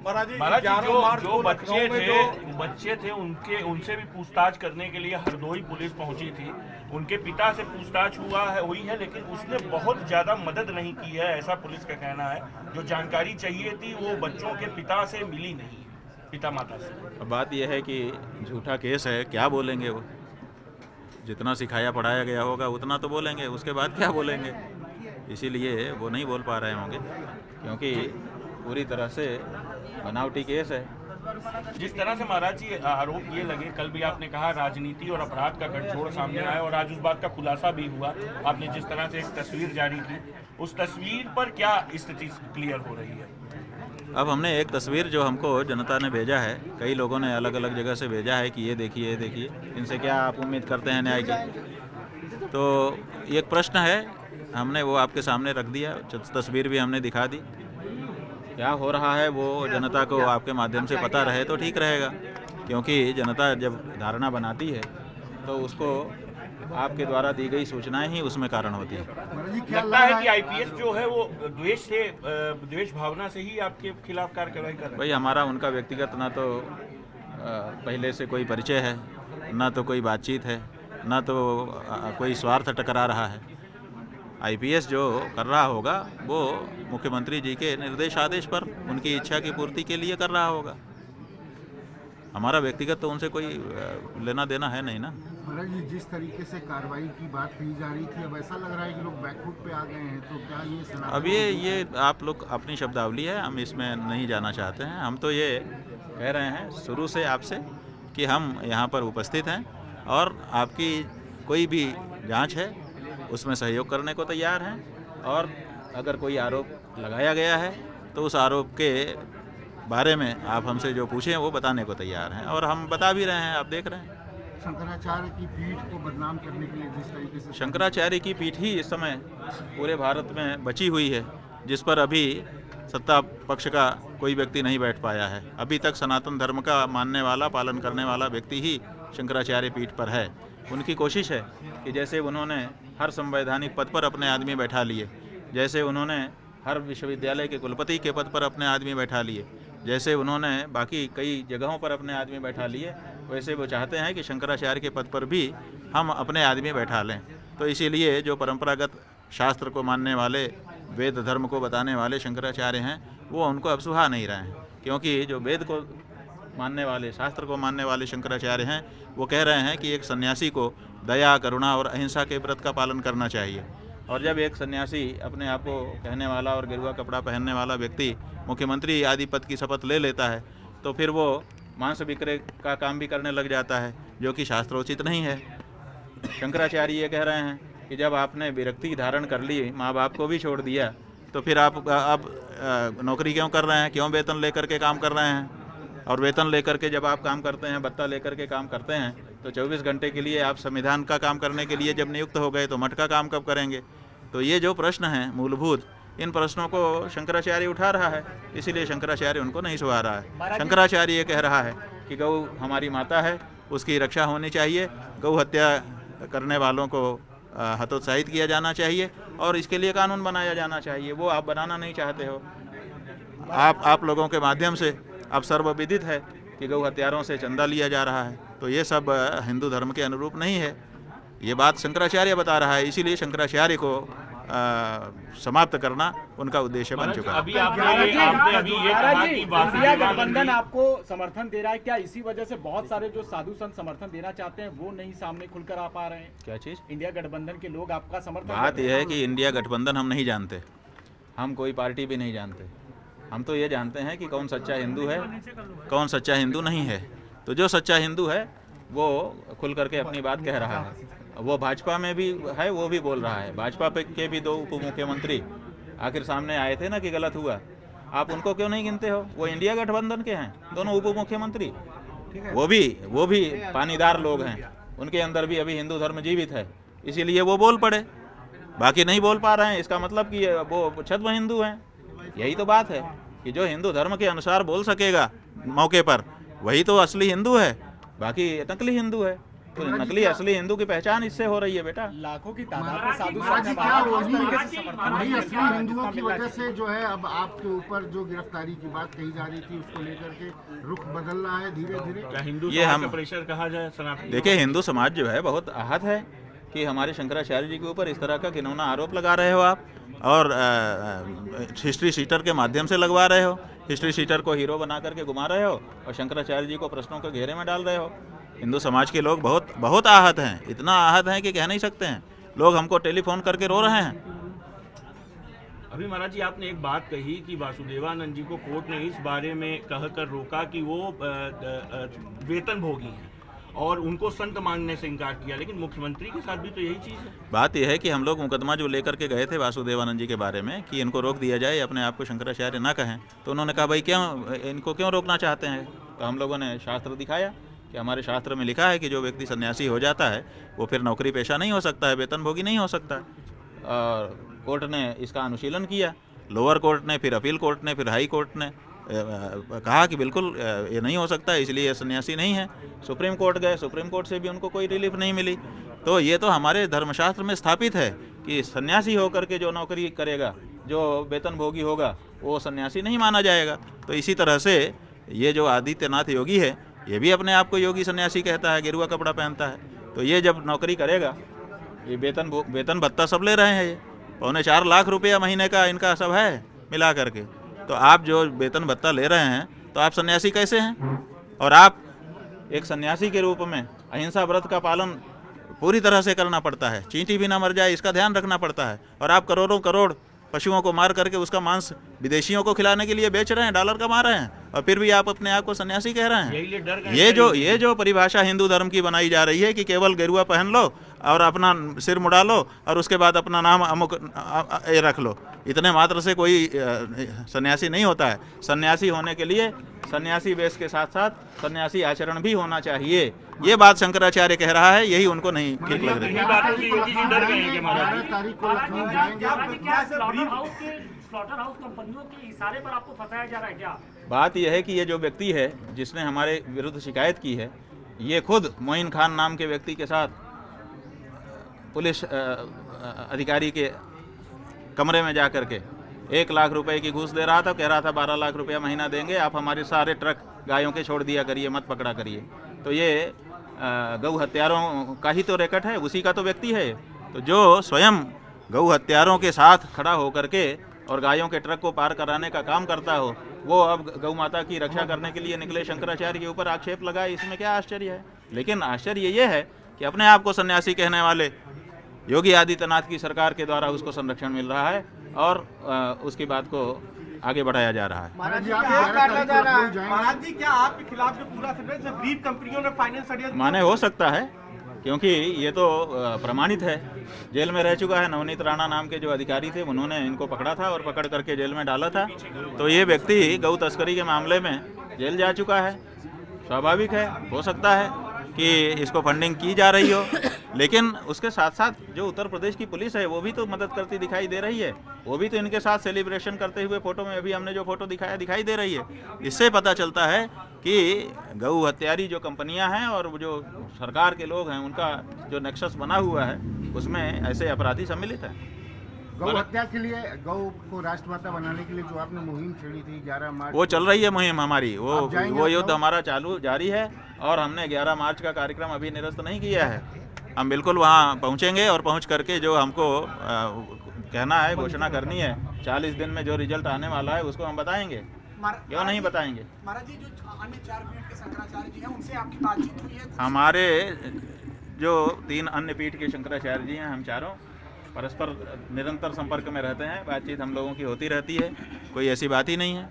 महाराज जी, जो बच्चे थे उनसे भी पूछताछ करने के लिए हरदोई पुलिस पहुंची थी। उनके पिता से पूछताछ हुई है, लेकिन उसने बहुत ज्यादा मदद नहीं की है, ऐसा पुलिस का कहना है। जो जानकारी चाहिए थी वो बच्चों के पिता से मिली नहीं, पिता माता से। बात यह है कि झूठा केस है, क्या बोलेंगे वो? जितना सिखाया पढ़ाया गया होगा उतना तो बोलेंगे, उसके बाद क्या बोलेंगे? इसीलिए वो नहीं बोल पा रहे होंगे, क्योंकि पूरी तरह से बनावटी केस है। जिस तरह से महाराज जी आरोप ये लगे, कल भी आपने कहा राजनीति और अपराध का गठजोड़ सामने आया, और आज उस बात का खुलासा भी हुआ। आपने जिस तरह से एक तस्वीर जारी की, उस तस्वीर पर क्या स्थिति क्लियर हो रही है? अब हमने एक तस्वीर जो हमको जनता ने भेजा है, कई लोगों ने अलग अलग जगह से भेजा है कि ये देखिए ये देखिए, इनसे क्या आप उम्मीद करते हैं न्याय की? तो एक प्रश्न है, हमने वो आपके सामने रख दिया, तस्वीर भी हमने दिखा दी। क्या हो रहा है वो जनता को आपके माध्यम से पता रहे तो ठीक रहेगा, क्योंकि जनता जब धारणा बनाती है तो उसको आपके द्वारा दी गई सूचनाएं ही उसमें कारण होती है। लगता है कि आईपीएस जो है वो द्वेष भावना से ही आपके खिलाफ कार्रवाई कर रहा है। भाई हमारा उनका व्यक्तिगत ना तो पहले से कोई परिचय है, ना तो कोई बातचीत है, ना तो कोई स्वार्थ टकरा रहा है। आईपीएस जो कर रहा होगा वो मुख्यमंत्री जी के निर्देश आदेश पर उनकी इच्छा की पूर्ति के लिए कर रहा होगा। हमारा व्यक्तिगत तो उनसे कोई लेना देना है नहीं ना। महाराज जी, जिस तरीके से कार्रवाई की बात कही जा रही थी, अब ऐसा लग रहा है कि लोग बैकफुट पे आ गए हैं, तो क्या ये अब ये आप लोग अपनी शब्दावली है, हम इसमें नहीं जाना चाहते हैं। हम तो ये कह रहे हैं शुरू से आपसे कि हम यहाँ पर उपस्थित हैं और आपकी कोई भी जांच है उसमें सहयोग करने को तैयार हैं, और अगर कोई आरोप लगाया गया है तो उस आरोप के बारे में आप हमसे जो पूछें वो बताने को तैयार हैं, और हम बता भी रहे हैं, आप देख रहे हैं। शंकराचार्य की पीठ को बदनाम करने के लिए जिस तरीके से शंकराचार्य की पीठ ही इस समय पूरे भारत में बची हुई है, जिस पर अभी सत्ता पक्ष का कोई व्यक्ति नहीं बैठ पाया है। अभी तक सनातन धर्म का मानने वाला, पालन करने वाला व्यक्ति ही शंकराचार्य पीठ पर है। उनकी कोशिश है कि जैसे उन्होंने हर संवैधानिक पद पर अपने आदमी बैठा लिए, जैसे उन्होंने हर विश्वविद्यालय के कुलपति के पद पर अपने आदमी बैठा लिए, जैसे उन्होंने बाकी कई जगहों पर अपने आदमी बैठा लिए, वैसे वो चाहते हैं कि शंकराचार्य के पद पर भी हम अपने आदमी बैठा लें। तो इसीलिए जो परंपरागत शास्त्र को मानने वाले, वेद धर्म को बताने वाले शंकराचार्य हैं, वो उनको अब सुहा नहीं रहे हैं, क्योंकि जो वेद को मानने वाले, शास्त्र को मानने वाले शंकराचार्य हैं, वो कह रहे हैं कि एक सन्यासी को दया, करुणा और अहिंसा के व्रत का पालन करना चाहिए। और जब एक सन्यासी अपने आप को कहने वाला और गेरुआ कपड़ा पहनने वाला व्यक्ति मुख्यमंत्री आदि पद की शपथ ले लेता है, तो फिर वो मांस विक्रय का काम भी करने लग जाता है, जो कि शास्त्रोचित नहीं है। शंकराचार्य ये कह रहे हैं कि जब आपने विरक्ति धारण कर ली, माँ बाप को भी छोड़ दिया, तो फिर आप नौकरी क्यों कर रहे हैं, क्यों वेतन लेकर के काम कर रहे हैं? और वेतन लेकर के जब आप काम करते हैं, भत्ता लेकर के काम करते हैं, तो 24 घंटे के लिए आप संविधान का काम करने के लिए जब नियुक्त हो गए तो मठ का काम कब करेंगे? तो ये जो प्रश्न हैं मूलभूत, इन प्रश्नों को शंकराचार्य उठा रहा है, इसीलिए शंकराचार्य उनको नहीं सुहा रहा है। शंकराचार्य ये कह रहा है कि गौ हमारी माता है, उसकी रक्षा होनी चाहिए, गौ हत्या करने वालों को हतोत्साहित किया जाना चाहिए, और इसके लिए कानून बनाया जाना चाहिए। वो आप बनाना नहीं चाहते हो। आप लोगों के माध्यम से अब सर्वविदित है कि गौ हत्यारों से चंदा लिया जा रहा है, तो ये सब हिंदू धर्म के अनुरूप नहीं है। ये बात शंकराचार्य बता रहा है, इसीलिए शंकराचार्य को समाप्त करना उनका उद्देश्य बन चुका है। अभी अभी ये कहा कि इंडिया गठबंधन आपको समर्थन दे रहा है, क्या इसी वजह से बहुत सारे जो साधु संत समर्थन देना चाहते हैं वो नहीं सामने खुलकर आ पा रहे हैं? क्या चीज़? इंडिया गठबंधन के लोग आपका समर्थन। बात यह है कि इंडिया गठबंधन हम नहीं जानते, हम कोई पार्टी भी नहीं जानते। हम तो ये जानते हैं कि कौन सच्चा हिंदू है, कौन सच्चा हिंदू नहीं है। तो जो सच्चा हिंदू है वो खुल करके अपनी बात कह रहा है। वो भाजपा में भी है, वो भी बोल रहा है। भाजपा के भी 2 उप मुख्यमंत्री आखिर सामने आए थे ना कि गलत हुआ, आप उनको क्यों नहीं गिनते हो? वो इंडिया गठबंधन के हैं, दोनों उप मुख्यमंत्री। वो भी पानीदार लोग हैं, उनके अंदर भी अभी हिंदू धर्म जीवित है, इसीलिए वो बोल पड़े। बाकी नहीं बोल पा रहे हैं, इसका मतलब कि वो छद्म हिंदू हैं। यही तो बात है कि जो हिंदू धर्म के अनुसार बोल सकेगा मौके पर, वही तो असली हिंदू है, बाकी नकली हिंदू है। तो नकली असली हिंदू की पहचान इससे हो रही है बेटा। लाखों की तादाद में साधु महाराज संत जी, हैं, क्या वहाँ किस तरीके से वही समर्थन वही मिल असली रहा है? हिंदुओं की मिल रहा है? वजह से जो है अब आपके ऊपर जो गिरफ्तारी की बात कही जा रही थी उसको लेकर के रुख बदल रहा है धीरे धीरे? क्या हिंदू ये समाज हम- का प्रेशर कहा जाए सनातन? देखिए, हिंदू समाज जो है बहुत आहत है कि हमारे शंकराचार्य जी के ऊपर इस तरह का घिनौना आरोप लगा रहे हो आप, और हिस्ट्री शीटर के माध्यम से लगवा रहे हो, हिस्ट्री शीटर को हीरो बना करके घुमा रहे हो और शंकराचार्य जी को प्रश्नों के घेरे में डाल रहे हो। हिंदू समाज के लोग बहुत बहुत आहत हैं, इतना आहत हैं कि कह नहीं सकते हैं। लोग हमको टेलीफोन करके रो रहे हैं। अभी महाराज जी आपने एक बात कही कि वासुदेवानंद जी को कोर्ट ने इस बारे में कहकर रोका कि वो वेतन भोगी हैं और उनको संत मानने से इनकार किया, लेकिन मुख्यमंत्री के साथ भी तो यही चीज़ है। बात यह है कि हम लोग मुकदमा जो लेकर के गए थे वासुदेवानंद जी के बारे में कि इनको रोक दिया जाए, अपने आप को शंकराचार्य ना कहें, तो उन्होंने कहा भाई क्यों इनको क्यों रोकना चाहते हैं। तो हम लोगों ने शास्त्र दिखाया कि हमारे शास्त्र में लिखा है कि जो व्यक्ति सन्यासी हो जाता है वो फिर नौकरी पेशा नहीं हो सकता है, वेतनभोगी नहीं हो सकता है। और कोर्ट ने इसका अनुशीलन किया, लोअर कोर्ट ने, फिर अपील कोर्ट ने, फिर हाई कोर्ट ने कहा कि बिल्कुल ये नहीं हो सकता, इसलिए ये सन्यासी नहीं है। सुप्रीम कोर्ट गए, सुप्रीम कोर्ट से भी उनको कोई रिलीफ नहीं मिली। तो ये तो हमारे धर्मशास्त्र में स्थापित है कि सन्यासी होकर के जो नौकरी करेगा, जो वेतनभोगी होगा, वो सन्यासी नहीं माना जाएगा। तो इसी तरह से ये जो आदित्यनाथ योगी है, ये भी अपने आप को योगी सन्यासी कहता है, गेरुआ कपड़ा पहनता है। तो ये जब नौकरी करेगा, ये वेतन भत्ता सब ले रहे हैं, ये 4.25 लाख रुपया महीने का इनका सब है मिला करके। तो आप जो वेतन भत्ता ले रहे हैं तो आप सन्यासी कैसे हैं? और आप एक सन्यासी के रूप में अहिंसा व्रत का पालन पूरी तरह से करना पड़ता है, चींटी भी ना मर जाए इसका ध्यान रखना पड़ता है। और आप करोड़ों करोड़ पशुओं को मार करके उसका मांस विदेशियों को खिलाने के लिए बेच रहे हैं, डॉलर कमा रहे हैं, और फिर भी आप अपने आप को सन्यासी कह रहे यही लिए डर हैं। गए ये जो परिभाषा हिंदू धर्म की बनाई जा रही है कि केवल गेरुआ पहन लो और अपना सिर मुड़ा लो और उसके बाद अपना नाम अमुक ये रख लो, इतने मात्र से कोई सन्यासी नहीं होता है। सन्यासी होने के लिए सन्यासी वेश के साथ साथ सन्यासी आचरण भी होना चाहिए। ये बात शंकराचार्य कह रहा है, यही उनको नहीं ठीक लग रही है। बातों से योगी जी डर गए हैं कि महाराज 12 तारीख को लखनऊ जाएंगे आप? स्लॉटर हाउस कंपनियों के इशारे पर आपको फंसाया जा रहा है क्या? बात यह है कि ये जो व्यक्ति है जिसने हमारे विरुद्ध शिकायत की है, ये खुद मोइन खान नाम के व्यक्ति के साथ पुलिस अधिकारी के कमरे में जा कर के 1 लाख रुपए की घूस दे रहा था, कह रहा था 12 लाख रुपया महीना देंगे, आप हमारे सारे ट्रक गायों के छोड़ दिया करिए, मत पकड़ा करिए। तो ये गौ हत्यारों का ही तो रेकट है, उसी का तो व्यक्ति है। तो जो स्वयं गौ हत्यारों के साथ खड़ा होकर के और गायों के ट्रक को पार कराने का काम करता हो, वो अब गौ माता की रक्षा करने के लिए निकले शंकराचार्य के ऊपर आक्षेप लगाए, इसमें क्या आश्चर्य है। लेकिन आश्चर्य ये है कि अपने आप को सन्यासी कहने वाले योगी आदित्यनाथ की सरकार के द्वारा उसको संरक्षण मिल रहा है और उसकी बात को आगे बढ़ाया जा रहा है। महाराज जी, आप 11 तारीख को लखनऊ जाएंगे? महाराज जी, क्या आपके खिलाफ जो पूरा षड्यंत्र ब्रीफ कंपनियों ने फाइनेंस षड्यंत्र माने हो सकता है, क्योंकि ये तो प्रमाणित है। जेल में रह चुका है नवनीत राणा नाम के जो अधिकारी थे, उन्होंने इनको पकड़ा था और पकड़ करके जेल में डाला था। तो ये व्यक्ति गौ तस्करी के मामले में जेल जा चुका है। स्वाभाविक है, हो सकता है कि इसको फंडिंग की जा रही हो, लेकिन उसके साथ साथ जो उत्तर प्रदेश की पुलिस है वो भी तो मदद करती दिखाई दे रही है। वो भी तो इनके साथ सेलिब्रेशन करते हुए फोटो में, अभी हमने जो फोटो दिखाया, दिखाई दे रही है। इससे पता चलता है कि गौ हत्यारी जो कंपनियां हैं और जो सरकार के लोग हैं, उनका जो नेक्सस बना हुआ है उसमें ऐसे अपराधी सम्मिलित हैं। गौ हत्या के लिए, गौ को राष्ट्रमाता बनाने के लिए जो आपने मुहिम छेड़ी थी 11 मार्च, वो चल रही है मुहिम हमारी, आप जाएंगे वो आप युद्ध लोग? हमारा चालू जारी है और हमने 11 मार्च का कार्यक्रम अभी निरस्त नहीं किया है। हम बिल्कुल वहाँ पहुँचेंगे और पहुँच करके जो हमको कहना है, घोषणा करनी है, 40 दिन में जो रिजल्ट आने वाला है उसको हम बताएंगे। क्यों नहीं बताएंगे? महाराज जी, जो अन्य 4 पीठ के शंकराचार्य जी हैं, उनसे आपकी बातचीत हुई है? हमारे जो 3 अन्य पीठ के शंकराचार्य जी हैं, हम चारों परस्पर निरंतर संपर्क में रहते हैं, बातचीत हम लोगों की होती रहती है, कोई ऐसी बात ही नहीं है।